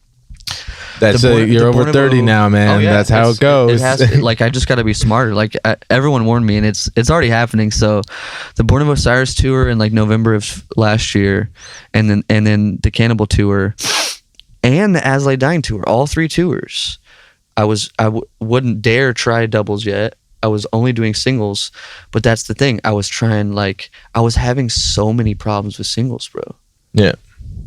That's you're over 30 now, man. Oh, yeah, that's how it goes. It has, like I just got to be smarter. Like everyone warned me, and it's already happening. So, the Born of Osiris tour in like November of last year, and then the Cannibal tour, and the As I Lay Dying tour. All 3 tours, I wouldn't dare try doubles yet. I was only doing singles, but that's the thing. I was having so many problems with singles, bro. Yeah,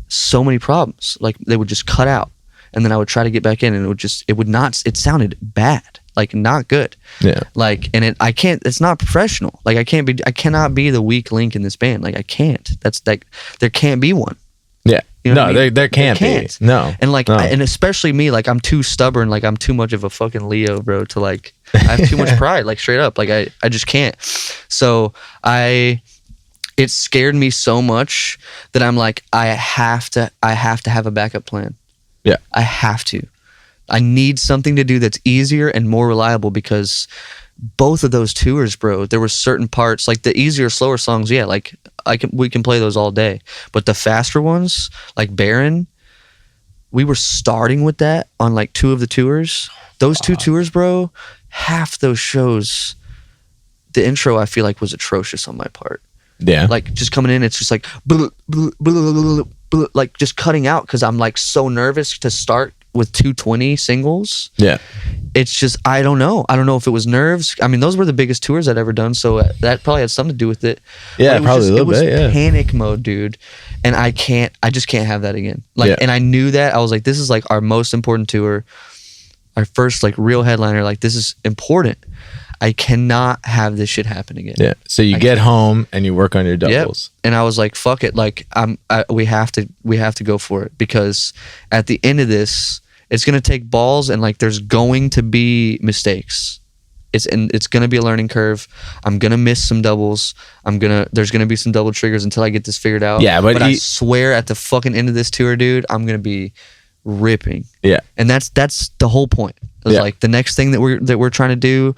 so many problems. Like they would just cut out. And then I would try to get back in, and it sounded bad, like not good. Yeah. Like, and it's not professional. Like I cannot be the weak link in this band. Like I can't. There can't be one. Yeah. You know what I mean? there can't be. No. And like, no. and especially me, like I'm too stubborn. Like I'm too much of a fucking Leo, bro, to like, I have too much pride, like straight up. Like I just can't. So it scared me so much that I'm like, I have to have a backup plan. Yeah. I have to. I need something to do that's easier and more reliable, because both of those tours, bro, there were certain parts, like the easier, slower songs, yeah, like we can play those all day. But the faster ones, like Baron, we were starting with that on like 2 of the tours. Those 2 tours, bro, half those shows, the intro I feel like was atrocious on my part. Yeah. Like just coming in, it's just like like just cutting out, because I'm like so nervous to start with 220 singles. Yeah. It's just, I don't know if it was nerves. I mean, those were the biggest tours I'd ever done, so that probably had something to do with it. Yeah, probably a little bit. It was panic mode, dude, and I just can't have that again. Like, yeah. And I knew that. I was like, this is like our most important tour, our first like real headliner. Like, this is important. I cannot have this shit happen again. Yeah. So you get home and you work on your doubles. Yep. And I was like, fuck it. Like we have to go for it, because at the end of this, it's going to take balls, and like there's going to be mistakes. It's going to be a learning curve. I'm going to miss some doubles. There's going to be some double triggers until I get this figured out. Yeah, but I swear at the fucking end of this tour, dude, I'm going to be ripping. Yeah. And that's the whole point. It's like the next thing that we're trying to do,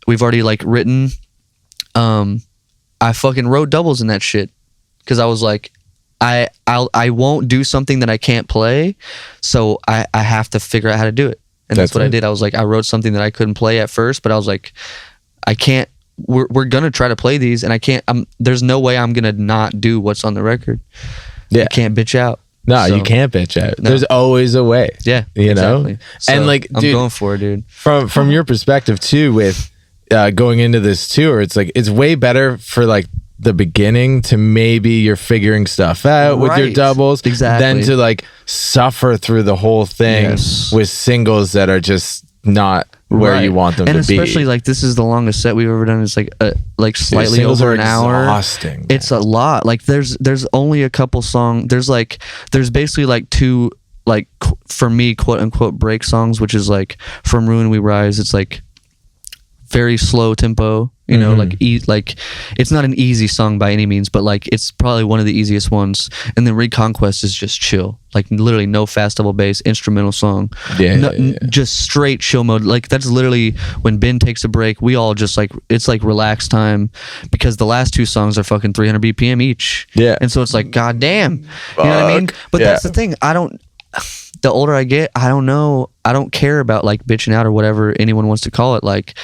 we've already like written. I fucking wrote doubles in that shit, because I was like, I won't do something that I can't play, so I have to figure out how to do it. And that's what I did. I was like, I wrote something that I couldn't play at first, but I was like, I can't. We're gonna try to play these, and I can't. There's no way I'm gonna not do what's on the record. Yeah, you can't bitch out. No, you can't bitch out. No. There's always a way. Yeah, you exactly. know. So and like, I'm dude, going for it, dude. From your perspective too, with going into this tour, it's like it's way better for like the beginning to maybe you're figuring stuff out with your doubles, than to like suffer through the whole thing with singles that are just not where you want them to be. And especially like this is the longest set we've ever done. It's like slightly over an hour. Exhausting, man. It's a lot. Like there's only a couple songs. There's basically like 2 like for me quote unquote break songs, which is like From Ruin We Rise. It's like very slow tempo, you know, like it's not an easy song by any means, but like it's probably one of the easiest ones. And then Reconquest is just chill, like literally no fast double bass, instrumental song. Just straight chill mode. Like that's literally when Ben takes a break, we all just like, it's like relaxed time, because the last 2 songs are fucking 300 BPM each. Yeah. And so it's like, God damn, you know what I mean? But that's the thing. The older I get, I don't know. I don't care about like bitching out or whatever anyone wants to call it. Like,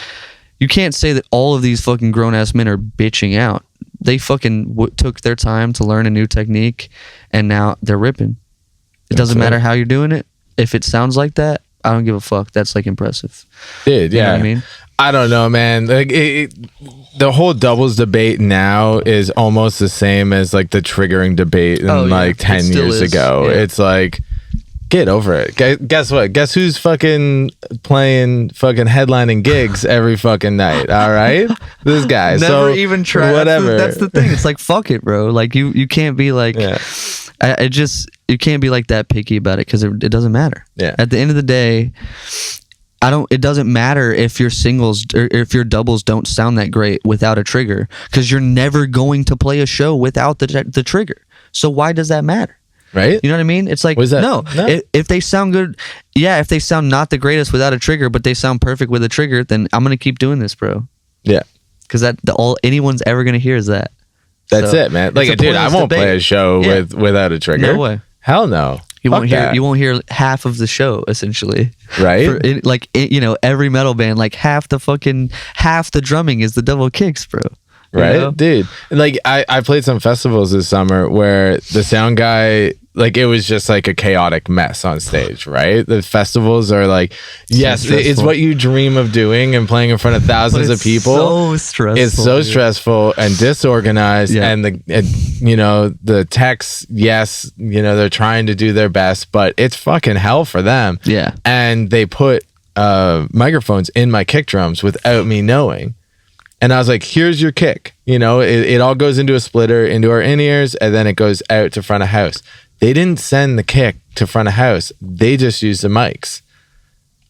you can't say that all of these fucking grown ass men are bitching out. They fucking took their time to learn a new technique, and now they're ripping. It doesn't matter how you're doing it. If it sounds like that, I don't give a fuck. That's like impressive. Dude, you know what I mean? I don't know, man. Like the whole doubles debate now is almost the same as like the triggering debate in like 10 years ago. Yeah. It's like, get over it. Guess what? Guess who's fucking playing fucking headlining gigs every fucking night? All right, this guy. Never even try. Whatever. That's the thing. It's like, fuck it, bro. Like you can't be like, you can't be like that picky about it, because it doesn't matter. Yeah. At the end of the day, it doesn't matter if your singles or if your doubles don't sound that great without a trigger, because you're never going to play a show without the trigger. So why does that matter? Right? You know what I mean? It's like, Was that- no. no. If they sound good, if they sound not the greatest without a trigger, but they sound perfect with a trigger, then I'm going to keep doing this, bro. Yeah. Because all anyone's ever going to hear is that. That's So, it, man. Like, it's a dude, I pointless won't play debate. a show Yeah. without a trigger. No way. Hell no. You Fuck won't hear. that. You won't hear half of the show, essentially. Right? Every metal band, like half the drumming is the double kicks, bro. You Right, know? dude. Like I played some festivals this summer where the sound guy, like, it was just like a chaotic mess on stage. Right, the festivals are like, yes, it's stressful. what you dream of doing and playing in front of thousands of people. So stressful. It's so dude. stressful and disorganized, Yeah. and the techs, yes, they're trying to do their best, but it's fucking hell for them. Yeah. And they put microphones in my kick drums without me knowing. And I was like, here's your kick. It all goes into a splitter, into our in-ears, and then it goes out to front of house. They didn't send the kick to front of house. They just used the mics.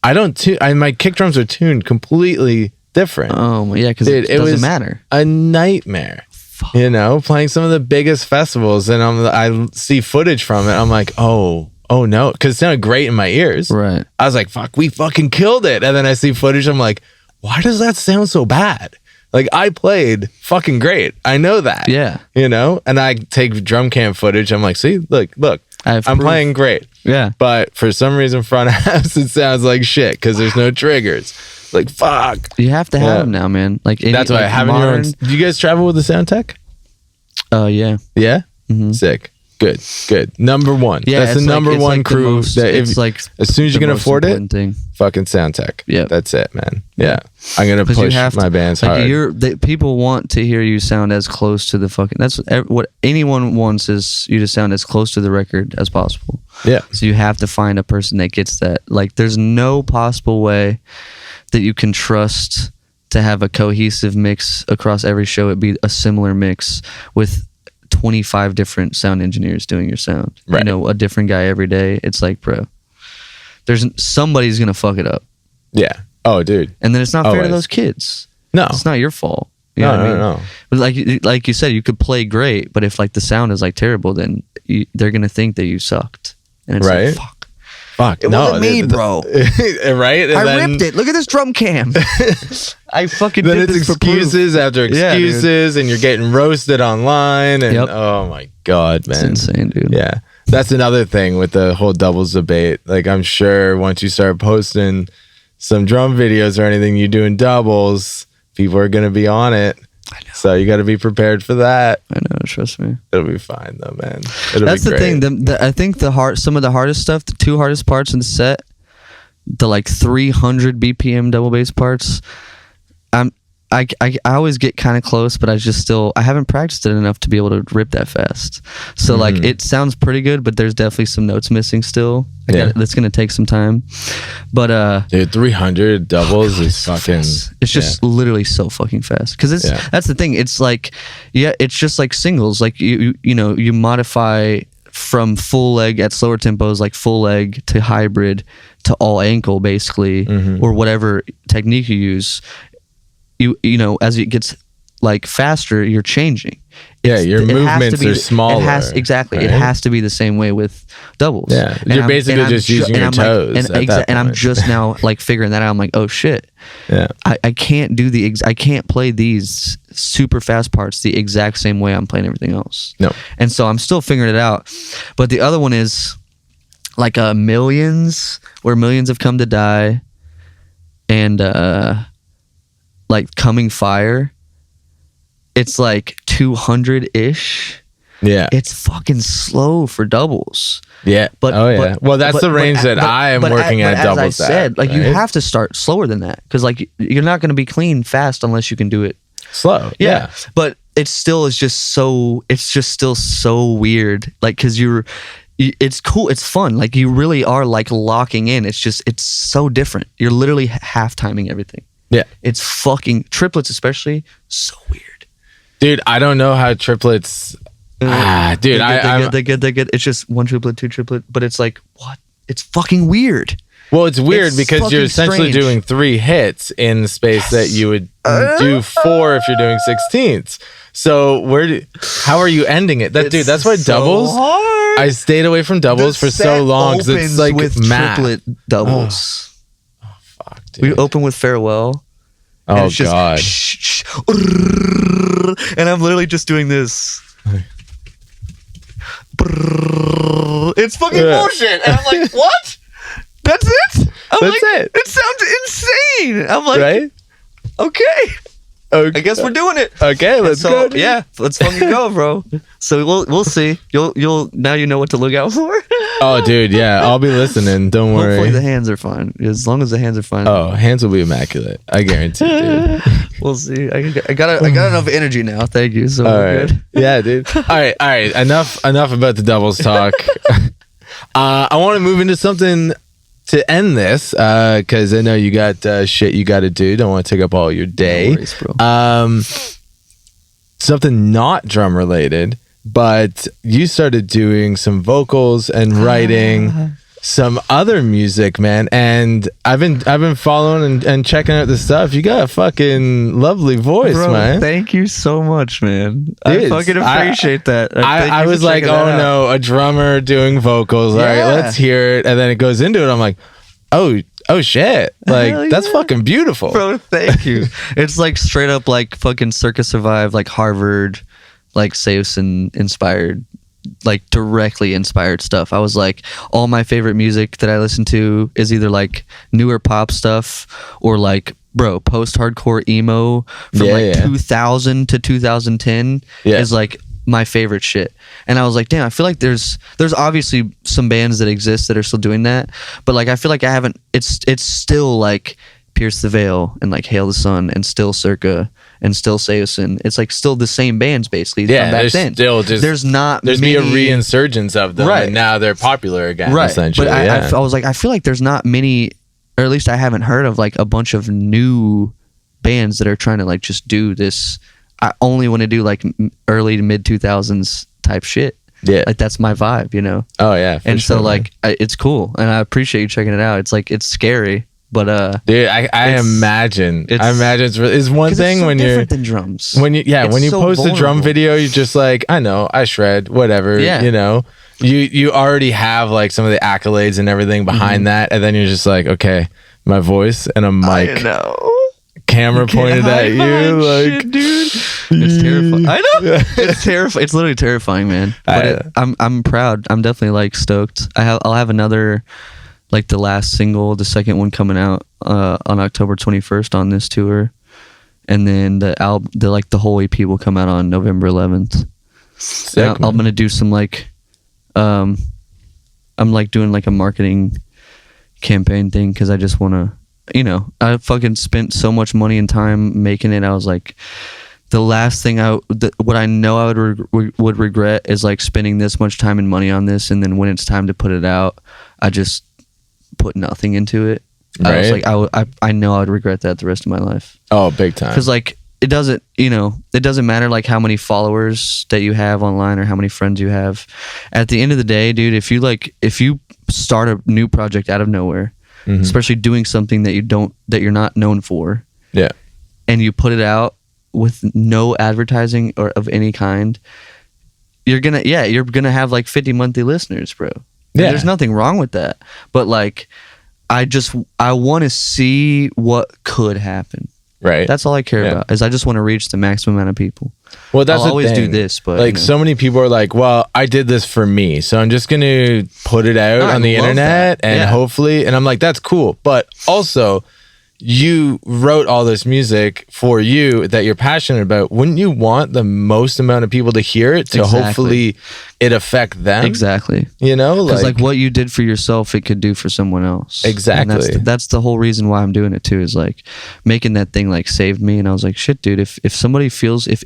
My kick drums are tuned completely different. Oh, yeah, because Dude, it doesn't matter. A nightmare. Playing some of the biggest festivals, and I see footage from it. I'm like, oh no, because it sounded great in my ears. Right. I was like, fuck, we fucking killed it. And then I see footage. I'm like, why does that sound so bad? Like, I played fucking great. I know that. Yeah. And I take drum cam footage. I'm like, see, look, I have I'm proof. playing great. Yeah. But for some reason, front of house, it sounds like shit because there's no triggers. Like, fuck. You have to have Yeah. them now, man. Like That's why having your own. Do you guys travel with the sound tech? Yeah. Yeah? Mhm. Sick. Good. Number one. Yeah, That's the it's number like- it's one like the crew. most- that it's like as soon as you the can most afford it, important thing. fucking sound tech. Yep. That's it, man. Yeah. I'm going to 'Cause you push have my to- bands like hard. people want to hear you sound as close to the fucking. That's what anyone wants is you to sound as close to the record as possible. Yeah. So you have to find a person that gets that. Like, there's no possible way that you can trust to have a cohesive mix across every show. It'd be a similar mix with 25 different sound engineers doing your sound. Right. A different guy every day. It's like, bro, somebody's gonna fuck it up, Yeah. Oh, dude. and then it's not fair to Always. those kids. No. It's not your fault. You know what I mean? No. But like you said, you could play great, but if like the sound is like terrible, then they're gonna think that you sucked, and it's Right. like, fuck. Fuck. It no. wasn't me, bro. Right? And I then, ripped it. Look at this drum cam. I fucking Then did it's this for proof. excuses after Yeah, dude. excuses, and you're getting roasted online. And Yep. oh my God, It's man. insane, dude. Yeah. That's another thing with the whole doubles debate. Like, I'm sure once you start posting some drum videos or anything you do in doubles, people are going to be on it. I know. So you got to be prepared for that. I know. Trust me. It'll be fine though, man. It'll That's be the great. thing. I think some of the hardest stuff, the two hardest parts in the set, the like 300 BPM double bass parts. I always get kind of close, but I haven't practiced it enough to be able to rip that fast. So like it sounds pretty good, but there's definitely some notes missing still. Yeah. That's gonna take some time. But Dude, 300 doubles is fucking. it's just literally so fucking fast because Yeah. that's the thing. It's like, it's just like singles. Like you modify from full leg at slower tempos, like full leg to hybrid to all ankle basically, or whatever technique you use. You know, as it gets like faster, you're changing. Yeah, your it has to movements be- are smaller. Exactly. It right? has to be the same way with doubles. Yeah, And you're basically just using your and I'm toes Like, at that and I'm point. just now like figuring that out. I'm like, oh shit. Yeah. I can't do I can't play these super fast parts the exact same way I'm playing everything else. No. And so I'm still figuring it out. But the other one is like Millions, where millions have come to die, and like Coming Fire. It's like 200-ish. Yeah. It's fucking slow for doubles. Yeah. But oh yeah. Well, that's the range that I am working at As doubles. I said, like you right? have to start slower than that because like you're not going to be clean fast unless you can do it. slow. Yeah. But it still is just so. It's just still so weird. Like because it's cool. It's fun. Like you really are like locking in. It's so different. You're literally half timing everything. Yeah. It's fucking triplets, especially so weird. Dude, I don't know how triplets. Dude, They're good. It's just one triplet, two triplet, but it's like what? It's fucking weird. Well, it's weird It's because you're fucking essentially strange. doing 3 hits in the space that you would do 4 if you're doing 16ths. So how are you ending it? Dude, that's why doubles. Hard. I stayed away from doubles for so long because it's like with math. triplet doubles. Fuck, dude. We open with farewell. and Oh it's just god. shh, and I'm literally just doing this. It's fucking Yeah. bullshit. And I'm like, what? That's it? I'm That's like, it. It sounds insane. I'm like, Right? okay. Okay. I guess we're doing it. Okay, let's So, go. dude. yeah, let's fucking go, bro. So we'll see. You'll now you know what to look out for. Oh, dude, yeah, I'll be listening. Don't Hopefully worry. the hands are fine. As long as the hands are fine. Oh, hands will be immaculate. I guarantee, dude. We'll see. I got enough energy now. Thank you. So All we're right. good. Yeah, dude. All right. Enough about the doubles talk. I want to move into something to end this because I know you got shit you got to do. Don't want to take up all your day. No worries, bro. Something not drum related, but you started doing some vocals and writing some other music, man. And I've been following and checking out the stuff. You got a fucking lovely voice, Bro, man. thank you so much, man. I Dude, fucking appreciate that. Thank I you for was like, checking oh that out. no, a drummer doing vocals. All right, Yeah. let's hear it. And then it goes into it. I'm like, oh shit. Like, Hell that's yeah. fucking beautiful. Bro, thank you. It's like straight up like fucking Circa Survive, like Harvard, like Seosin inspired, like directly inspired stuff. I was like, all my favorite music that I listen to is either like newer pop stuff or like, bro, post-hardcore emo from Yeah. 2000 to 2010 Yeah. is like my favorite shit. And I was like, damn, I feel like there's obviously some bands that exist that are still doing that, but like I feel like I haven't. It's still like Pierce the Veil and like Hail the Sun and still Circa and still Seosin. It's like still the same bands basically. Yeah, from back there's then. still just there's be a many- reinsurgence of them, Right. and now they're popular again. right. Essentially, But yeah. I was like, I feel like there's not many, or at least I haven't heard of like a bunch of new bands that are trying to like just do this. I only want to do like early to mid 2000s type shit. Yeah. Like that's my vibe, you know. Oh yeah. for And so sure. like it's cool, and I appreciate you checking it out. It's like it's scary, but dude, I it's- imagine. it's- I imagine it's one 'cause thing it's so when you're different than drums. when you It's when you so post a drum vulnerable. video, you're just like, I know, I shred, whatever. Yeah. You know, you already have like some of the accolades and everything behind that, and then you're just like, okay, my voice and a mic, know. camera pointed at you, like, dude. It's terrifying. I know. It's terrifying. It's literally terrifying, man. But I'm proud. I'm definitely like stoked. I'll have another, like the last single, the second one coming out on October 21st on this tour, and then the album, the whole EP will come out on November 11th. sick, I'm gonna do some like, I'm like doing like a marketing campaign thing because I just want to, you know, I fucking spent so much money and time making it. I was like, the last thing what I know I would regret is like spending this much time and money on this, and then when it's time to put it out, I just put nothing into it. I was Right. like, I know I'd regret that the rest of my life. Oh, big time. Because like it doesn't matter like how many followers that you have online or how many friends you have. At the end of the day, dude, if you start a new project out of nowhere, Mhm. especially doing something that you're not known for, Yeah. and you put it out with no advertising or of any kind, you're gonna have like 50 monthly listeners, bro. And Yeah. there's nothing wrong with that, but like I want to see what could happen. Right. That's all I care Yeah. about. Is I just want to reach the maximum amount of people. Well, that's I'll the always do thing. this, but like you know. so many people are like, well, I did this for me, so I'm just gonna put it out I on the love internet that. and Yeah. hopefully, and I'm like, that's cool, but also you wrote all this music for you that you're passionate about. Wouldn't you want the most amount of people to hear it to Exactly. hopefully it affect them? Exactly. You know, Because like what you did for yourself, it could do for someone else. Exactly. And that's the whole reason why I'm doing it too. Is like making that thing like saved me, and I was like, shit, dude. If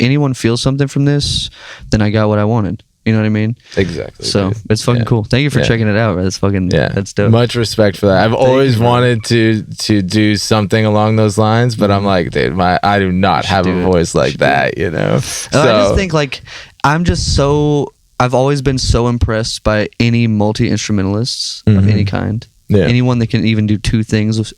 anyone feels something from this, then I got what I wanted. You know what I mean? exactly. So dude. it's fucking Yeah. cool. Thank you for Yeah. checking it out. Bro. That's fucking Yeah, That's dope. Much respect for that. I've always you, bro. wanted to do something along those lines, but I'm like, dude, I do not have do a it. voice like that, you know. I just think like I've always been so impressed by any multi-instrumentalists of Mhm. any kind. Yeah. Anyone that can even do two things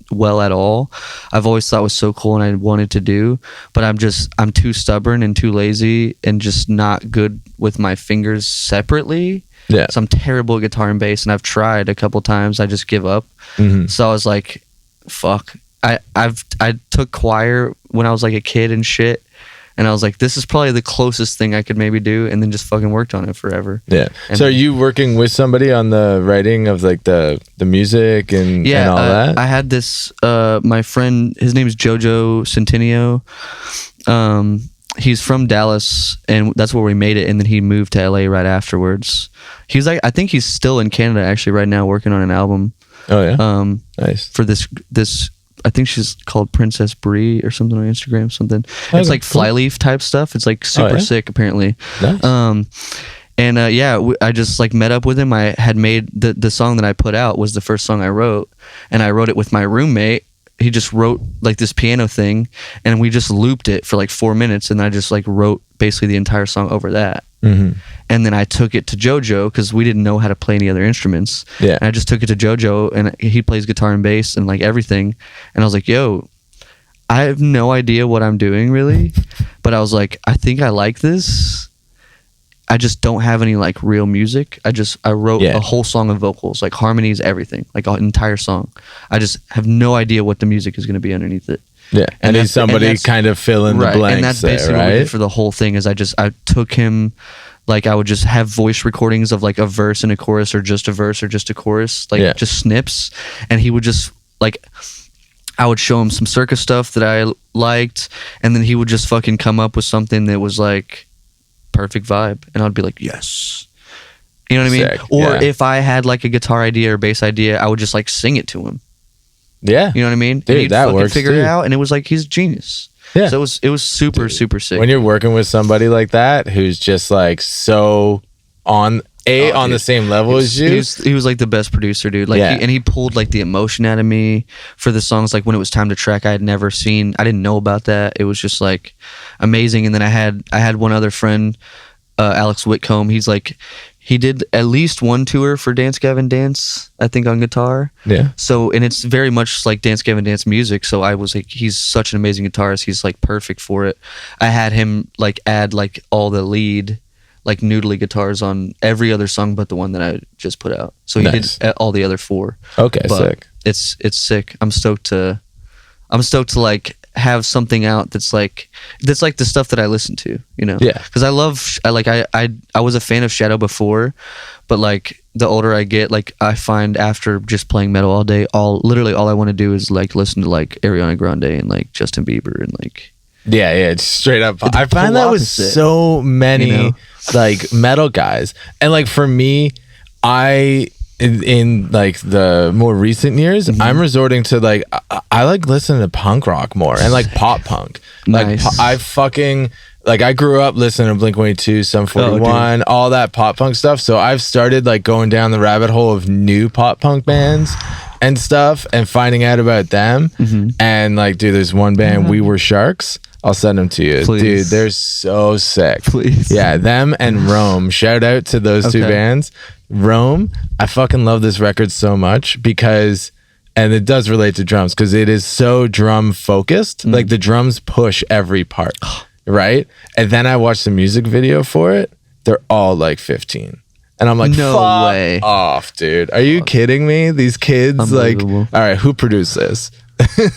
well at all, I've always thought was so cool and I wanted to do. But I'm too stubborn and too lazy and just not good with my fingers separately. Yeah. So I'm terrible at guitar and bass, and I've tried a couple times. I just give up. So I was like, fuck. I took choir when I was like a kid and shit. And I was like, this is probably the closest thing I could maybe do, and then just fucking worked on it forever. Yeah. And so are you working with somebody on the writing of like the music and all that? I had this my friend, his name is Jojo Centennial. He's from Dallas, and that's where we made it, and then he moved to LA right afterwards. He's like, I think he's still in Canada actually right now working on an album. Oh yeah. Nice. For this I think she's called Princess Brie or something on Instagram, something. Okay, It's like cool. flyleaf type stuff. It's like super sick apparently. Nice. I just like met up with him. I had made the song that I put out was the first song I wrote, and I wrote it with my roommate. He just wrote like this piano thing, and we just looped it for like 4 minutes, and I just like wrote basically the entire song over that. And then I took it to Jojo because we didn't know how to play any other instruments. Yeah. And I just took it to Jojo, and he plays guitar and bass and like everything. And I was like, yo, I have no idea what I'm doing really, but I was like, I think I like this. I just don't have any like real music. I wrote a whole song of vocals, like harmonies, everything, like an entire song. I just have no idea what the music is going to be underneath it. Yeah. And he's somebody kind of fill in the blanks. And that's there, basically what we did for the whole thing is I took him, like I would just have voice recordings of like a verse and a chorus or just a verse or just a chorus, like just snips. And he would just like, I would show him some circus stuff that I liked, and then he would just fucking come up with something that was like perfect vibe, and I'd be like, yes. You know what I mean? Sick. Or if I had like a guitar idea or bass idea, I would just like sing it to him. Yeah. You know what I mean? Dude, and he'd that fucking works figure too. it out, and it was like he's a genius. Yeah. So it was super sick. When you're working with somebody like that who's just like so on the same level as you. He was like the best producer, dude. Like he pulled like the emotion out of me for the songs. Like when it was time to track, I didn't know about that. It was just like amazing. And then I had one other friend, Alex Whitcomb. He did at least one tour for Dance Gavin Dance, I think, on guitar. Yeah. So, and it's very much like Dance Gavin Dance music. So I was like, he's such an amazing guitarist. He's like perfect for it. I had him like add like all the lead, like noodly guitars on every other song but the one that I just put out. So he did all the other 4. Okay, but sick. It's sick. I'm stoked to like have something out that's like the stuff that I listen to, you know? Yeah. Because I was a fan of Shadow before, but like the older I get, like I find after just playing metal all day, literally all I want to do is like listen to like Ariana Grande and like Justin Bieber and like it's straight up. I the find that with opposite, so many you know? like metal guys, and like for me, in like the more recent years, I'm resorting to like I like listening to punk rock more and like pop punk. Nice. Like I grew up listening to Blink-182, Sum 41, all that pop punk stuff. So I've started like going down the rabbit hole of new pop punk bands and stuff and finding out about them. And like, dude, there's one band, We Were Sharks. I'll send them to you. Please. Dude, they're so sick. Please. Yeah, them and Rome. Shout out to those two bands. Rome, I fucking love this record so much because, and it does relate to drums because it is so drum focused. Like the drums push every part, right? And then I watched the music video for it. They're all like 15. And I'm like, No fuck way. off, dude. Are you kidding me? These kids, like, all Unbelievable. right, who produced this?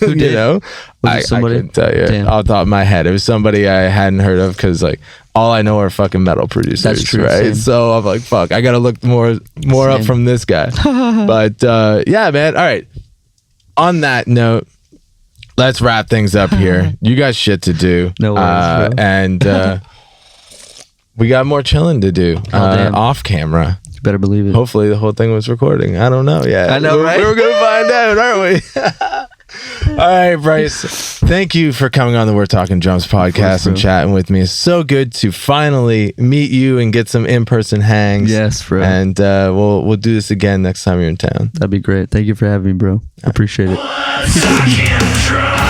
Who You did? know? Was it somebody? I couldn't tell you Damn. off the top of my head. It was somebody I hadn't heard of because like all I know are fucking metal producers. That's true, right? same. So I'm like, fuck, I gotta look more up Same. from this guy. But yeah, man. All right. On that note, let's wrap things up here. You got shit to do. No worries, bro. And we got more chilling to do damn. off camera. You better believe it. Hopefully the whole thing was recording. I don't know yet. I know, right? We're gonna find out, aren't we? All right, Bryce. Thank you for coming on the We're Talking Drums podcast and bro. chatting with me. It's so good to finally meet you and get some in-person hangs. Yes, bro. And we'll do this again next time you're in town. That'd be great. Thank you for having me, bro. I appreciate it. Talkin' Drums.